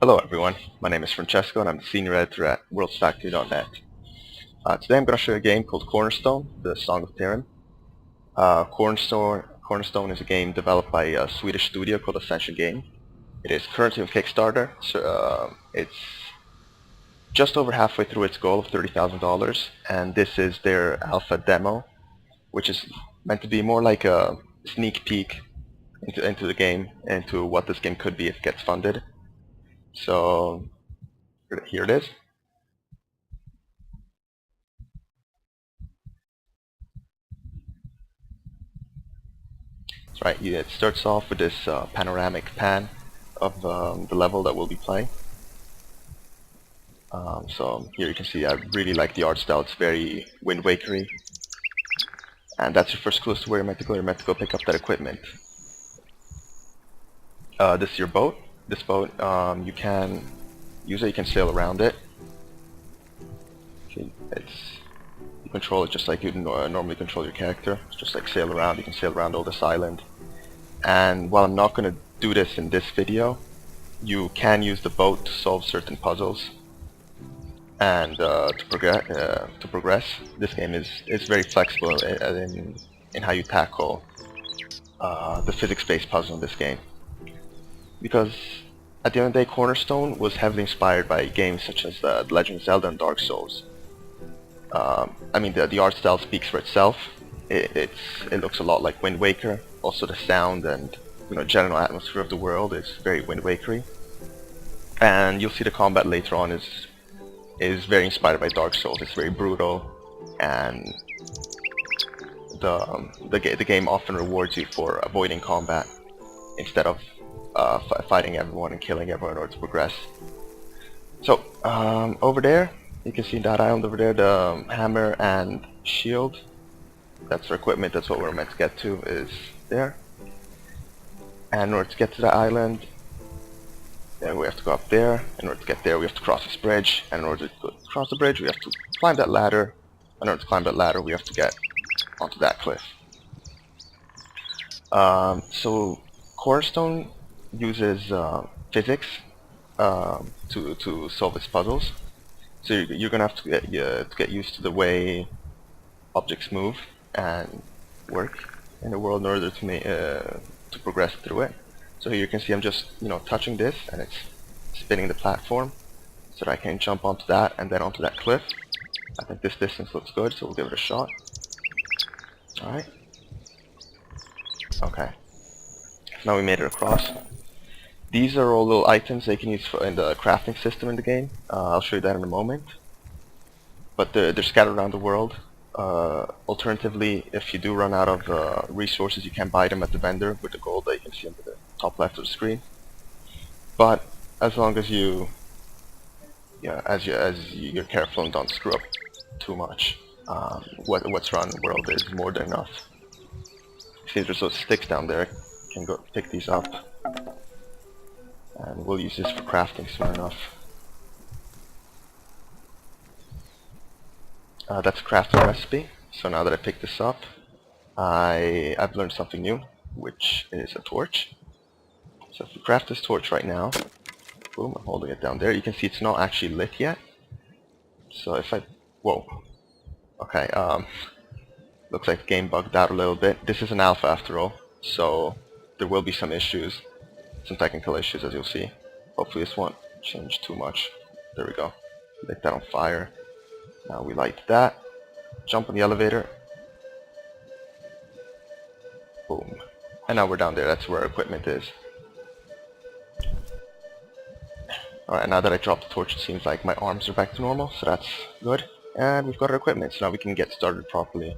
Hello everyone, my name is Francesco and I'm the senior editor at worldsfactory.net. Today I'm going to show you a game called Cornerstone, the Song of Tyrim. Cornerstone is a game developed by a Swedish studio called Ascension Games. It is currently on Kickstarter, so it's just over halfway through its goal of $30,000, and this is their alpha demo, which is meant to be more like a sneak peek into the game, into what this game could be if it gets funded. So here it is. That's right, it starts off with this panoramic pan of the level that we'll be playing. So here you can see I really like the art style. It's very Wind Wakery. And that's your first clue to where you're meant to go. You're meant to go pick up that equipment. This is your boat. This boat, you can use it, you can sail around it. Okay, you control it just like you'd normally control your character. It's just like sail around. You can sail around all this island. And while I'm not going to do this in this video, you can use the boat to solve certain puzzles and to progress. This game is very flexible in how you tackle the physics-based puzzle in this game. Because at the end of the day, Cornerstone was heavily inspired by games such as The Legend of Zelda and Dark Souls. I mean, the art style speaks for itself. It looks a lot like Wind Waker. Also, the sound and general atmosphere of the world is very Wind Wakery. And you'll see the combat later on is very inspired by Dark Souls. It's very brutal, and the game often rewards you for avoiding combat instead of fighting everyone and killing everyone in order to progress. So over there, you can see that island over there, the hammer and shield. That's our equipment. That's what we're meant to get to, is there. And in order to get to the island, then we have to go up there. In order to get there, we have to cross this bridge. And in order to cross the bridge, we have to climb that ladder. In order to climb that ladder, we have to get onto that cliff. So Cornerstone uses physics to solve its puzzles. So you're gonna have to get used to the way objects move and work in the world in order to progress through it. So here you can see I'm just touching this, and it's spinning the platform so that I can jump onto that and then onto that cliff. I think this distance looks good, so we'll give it a shot. Alright. Okay. Now we made it across. These are all little items they can use in the crafting system in the game. I'll show you that in a moment. But they're scattered around the world. Alternatively, if you do run out of resources, you can buy them at the vendor with the gold that you can see on the top left of the screen. But as long as you're careful and don't screw up too much, what's around the world is more than enough. See, there's those sticks down there. You can go pick these up, and we'll use this for crafting soon enough. That's a crafting recipe. So now that I picked this up, I've learned something new, which is a torch. So if we craft this torch right now, boom, I'm holding it down there. You can see it's not actually lit yet. So if whoa, okay, looks like the game bugged out a little bit. This is an alpha after all, so there will be some issues, some technical issues, as you'll see. Hopefully this won't change too much. There we go. Lit that on fire. Now we light that, jump on the elevator, boom, and now we're down there. That's where our equipment is. Alright, now that I dropped the torch, it seems like my arms are back to normal, so that's good. And we've got our equipment, so now we can get started properly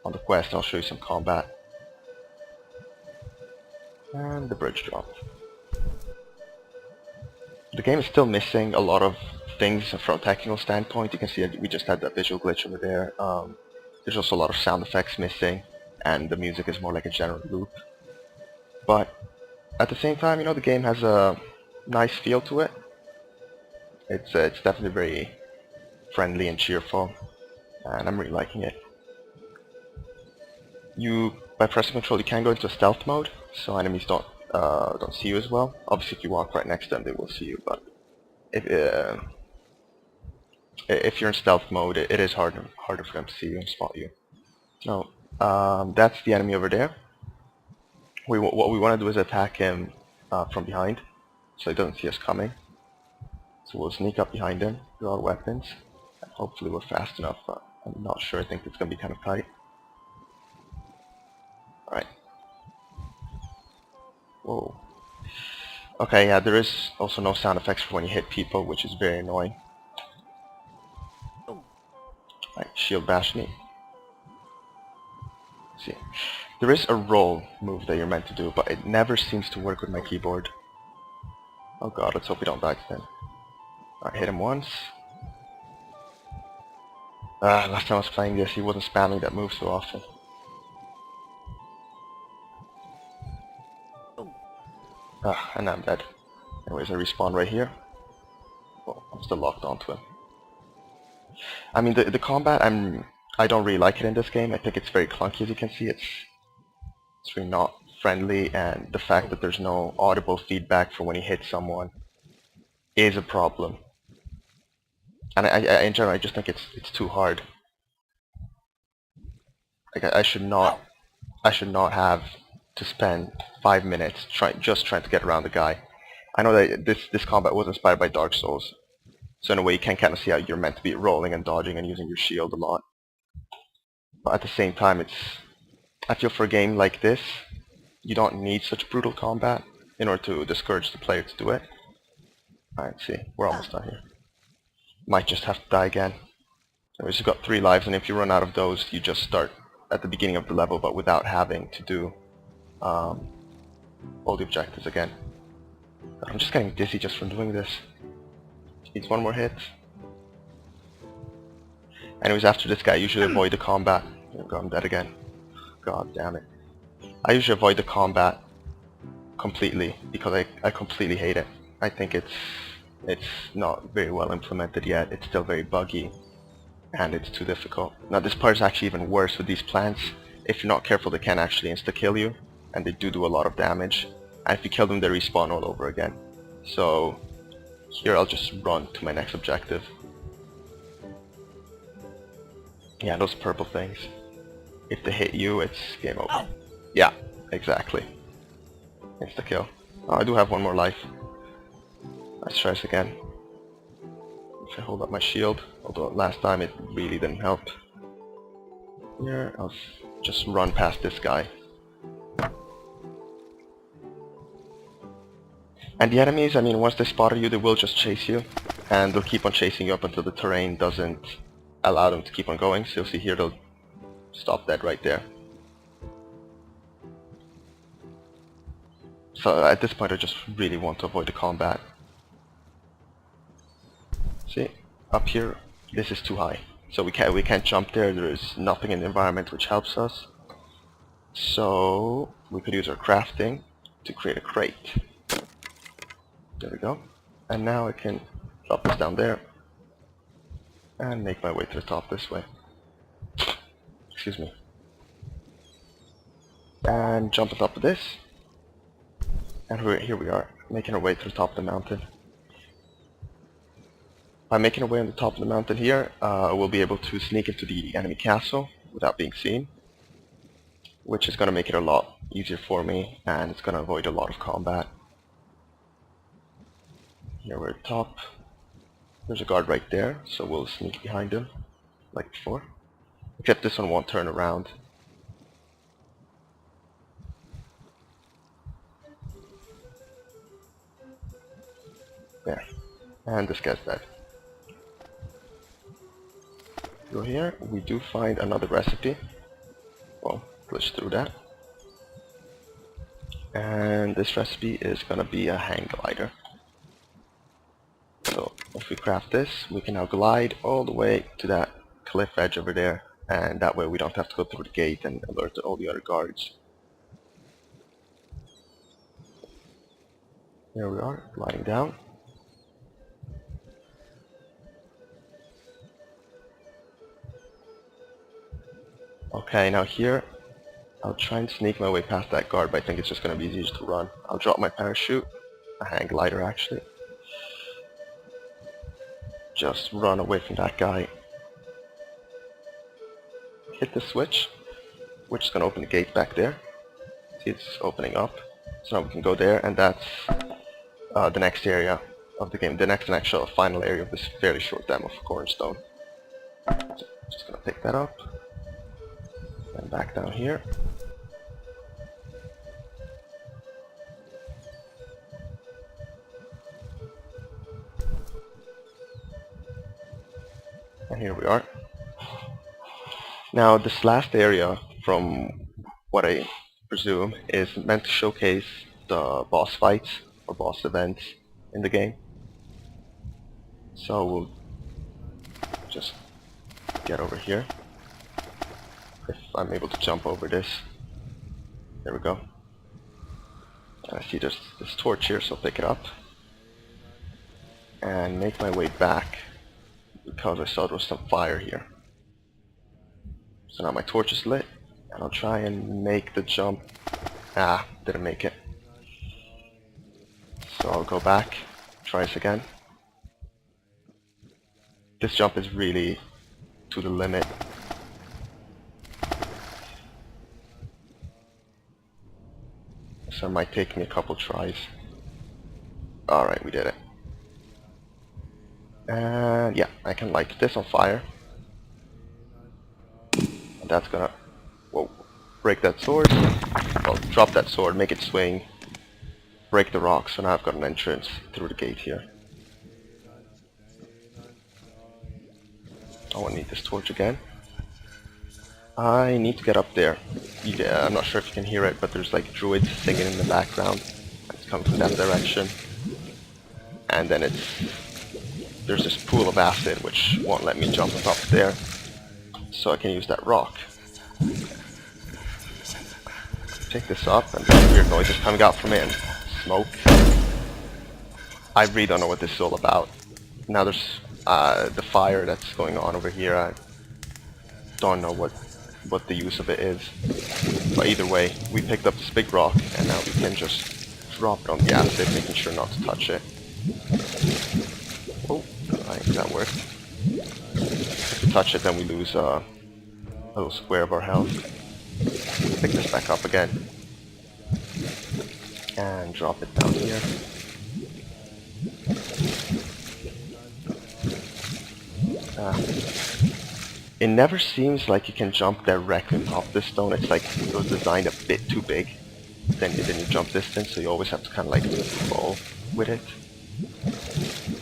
on the quest. I'll show you some combat. And the bridge dropped. The game is still missing a lot of things from a technical standpoint. You can see we just had that visual glitch over there. There's also a lot of sound effects missing, and the music is more like a general loop. But at the same time, the game has a nice feel to it. It's definitely very friendly and cheerful, and I'm really liking it. By pressing control, you can go into stealth mode, so enemies don't don't see you as well. Obviously, if you walk right next to them, they will see you. But if you're in stealth mode, it is harder for them to see you and spot you. So that's the enemy over there. What we want to do is attack him from behind, so he doesn't see us coming. So we'll sneak up behind him with our weapons, and hopefully we're fast enough. But I'm not sure. I think it's going to be kind of tight. All right. Whoa. Okay, yeah, there is also no sound effects for when you hit people, which is very annoying. Right, shield bash me. See, there is a roll move that you're meant to do, but it never seems to work with my keyboard. Oh god, let's hope we don't die then. Alright, hit him once. Last time I was playing this, he wasn't spamming that move so often. And I'm dead. Anyways, I respawn right here. Oh, I'm still locked onto him. I mean, the combat, I don't really like it in this game. I think it's very clunky, as you can see. It's really not friendly, and the fact that there's no audible feedback for when you hit someone is a problem. And in general, I just think it's too hard. Like I should not have to spend 5 minutes just trying to get around the guy. I know that this combat was inspired by Dark Souls, so in a way you can kind of see how you're meant to be rolling and dodging and using your shield a lot. But at the same time, I feel for a game like this, you don't need such brutal combat in order to discourage the player to do it. Alright, see, we're almost done here. Might just have to die again. Anyways, you've got 3 lives, and if you run out of those, you just start at the beginning of the level, but without having to do all the objectives again. I'm just getting dizzy just from doing this. Needs one more hit. Anyways, after this guy, I usually avoid the combat. Oh god, I'm dead again. God damn it. I usually avoid the combat completely because I completely hate it. I think it's not very well implemented yet. It's still very buggy and it's too difficult. Now this part is actually even worse with these plants. If you're not careful, they can actually insta-kill you, and they do a lot of damage. And if you kill them, they respawn all over again. So here I'll just run to my next objective. Yeah, those purple things. If they hit you, it's game over. Yeah, exactly. Insta-kill. Oh, I do have one more life. Let's try this again. If I hold up my shield, although last time it really didn't help. Here, I'll just run past this guy. And the enemies, I mean, once they spot you, they will just chase you. And they'll keep on chasing you up until the terrain doesn't allow them to keep on going. So you'll see here, they'll stop dead right there. So at this point, I just really want to avoid the combat. See, up here, this is too high. So we can't jump there. There is nothing in the environment which helps us. So we could use our crafting to create a crate. There we go. And now I can drop this down there and make my way to the top this way. Excuse me. And jump on top of this. And here we are, making our way to the top of the mountain. By making our way on the top of the mountain here, we'll be able to sneak into the enemy castle without being seen, which is going to make it a lot easier for me, and it's going to avoid a lot of combat. Here we're at the top. There's a guard right there, so we'll sneak behind him, like before. Except this one won't turn around. There. And this guy's dead. Go here, we do find another recipe. Well, glitch through that. And this recipe is gonna be a hang glider. So if we craft this, we can now glide all the way to that cliff edge over there, and that way we don't have to go through the gate and alert all the other guards. Here we are, gliding down. Okay, now here I'll try and sneak my way past that guard, but I think it's just going to be easier to run. I'll drop my parachute, a hang glider actually. Just run away from that guy. Hit the switch, which is going to open the gate back there. See, it's opening up. So now we can go there, and that's the next area of the game, the next and actual final area of this fairly short demo for Cornerstone. So just going to pick that up, and back down here. And here we are. Now this last area, from what I presume, is meant to showcase the boss fights or boss events in the game. So we'll just get over here. If I'm able to jump over this. There we go. And I see there's this torch here, so I'll pick it up. And make my way back, because I saw there was some fire here. So now my torch is lit, and I'll try and make the jump. Ah, didn't make it. So I'll go back, try this again. This jump is really to the limit. So it might take me a couple tries. Alright, we did it. And yeah, I can light this on fire. And that's gonna, whoa, break that sword. Well, drop that sword, make it swing, break the rock, so now I've got an entrance through the gate here. I won't need this torch again. I need to get up there. Yeah, I'm not sure if you can hear it, but there's like druids singing in the background. It's coming from that direction. And then there's this pool of acid which won't let me jump up there. So I can use that rock. Pick this up, and there's weird noises coming out from it, and smoke. I really don't know what this is all about. Now there's the fire that's going on over here. I don't know what the use of it is. But either way, we picked up this big rock, and now we can just drop it on the acid, making sure not to touch it. Oh, I think that worked. If we touch it, then we lose a little square of our health. Pick this back up again. And drop it down here. It never seems like you can jump directly on top of this stone. It's like it was designed a bit too big than you jump distance, so you always have to kind of like roll with it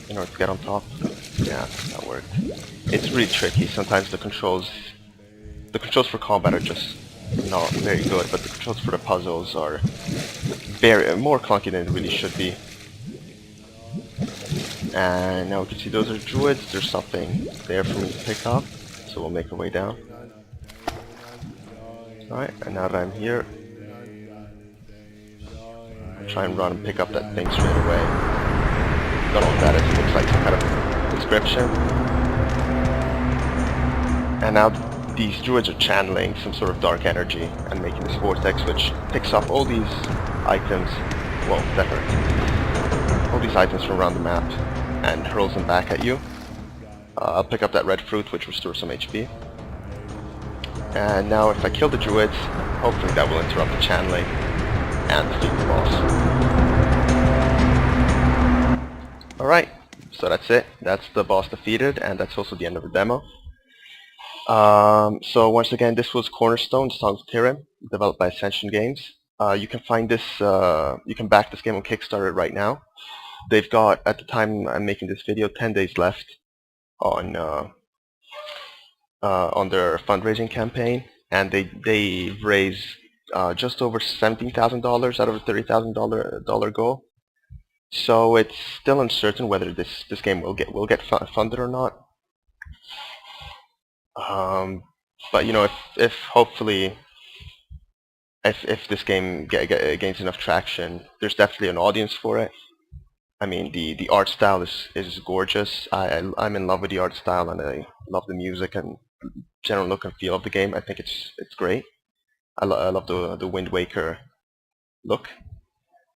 in order to get on top. Yeah, that worked. It's really tricky. Sometimes the controls for combat are just not very good, but the controls for the puzzles are more clunky than it really should be. And now we can see those are druids. There's something there for me to pick up, so we'll make our way down. Alright, and now that I'm here, I'll try and run and pick up that thing straight away. Don't know what that is. It looks like some kind of inscription. And now these druids are channeling some sort of dark energy and making this vortex which picks up all these items. Whoa, that hurt. All these items from around the map and hurls them back at you. I'll pick up that red fruit which restores some HP. And now if I kill the druids, hopefully that will interrupt the channeling and defeat the boss. Alright, so that's it. That's the boss defeated, and that's also the end of the demo. So once again, this was Cornerstone, Song of Tyrim, developed by Ascension Games. You can find this, you can back this game on Kickstarter right now. They've got, at the time I'm making this video, 10 days left on their fundraising campaign, and they raised just over $17,000 out of a $30,000 goal. So it's still uncertain whether this game will get funded or not. But you know, if hopefully if this game gains enough traction, there's definitely an audience for it. I mean, the art style is gorgeous. I'm in love with the art style, and I love the music and general look and feel of the game. I think it's great. I love the Wind Waker look.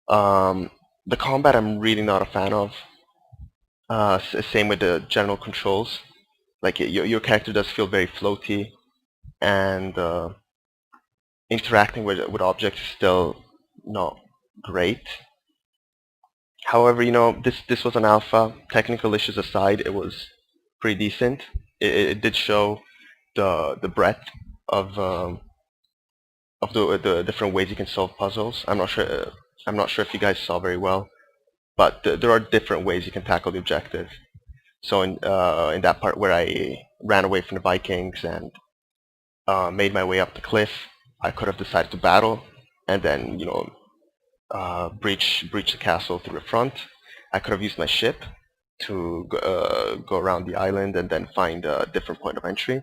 Um, the combat I'm really not a fan of. Same with the general controls. Like your character does feel very floaty, and interacting with objects is still not great. However, this was an alpha. Technical issues aside, it was pretty decent. It did show the breadth of the different ways you can solve puzzles. I'm not sure if you guys saw very well, but there are different ways you can tackle the objective. So in that part where I ran away from the Vikings and made my way up the cliff, I could have decided to battle and then breach the castle through the front. I could have used my ship to go around the island and then find a different point of entry.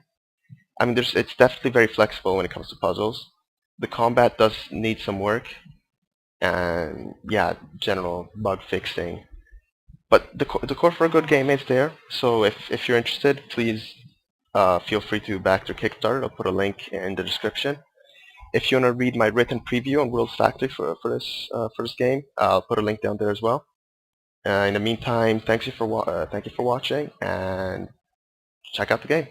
I mean, it's definitely very flexible when it comes to puzzles. The combat does need some work, and yeah, general bug fixing. But the core for a good game is there. So if you're interested, please feel free to back their Kickstarter. I'll put a link in the description. If you want to read my written preview on World's Factory for this game, I'll put a link down there as well. In the meantime, thank you for watching, and check out the game.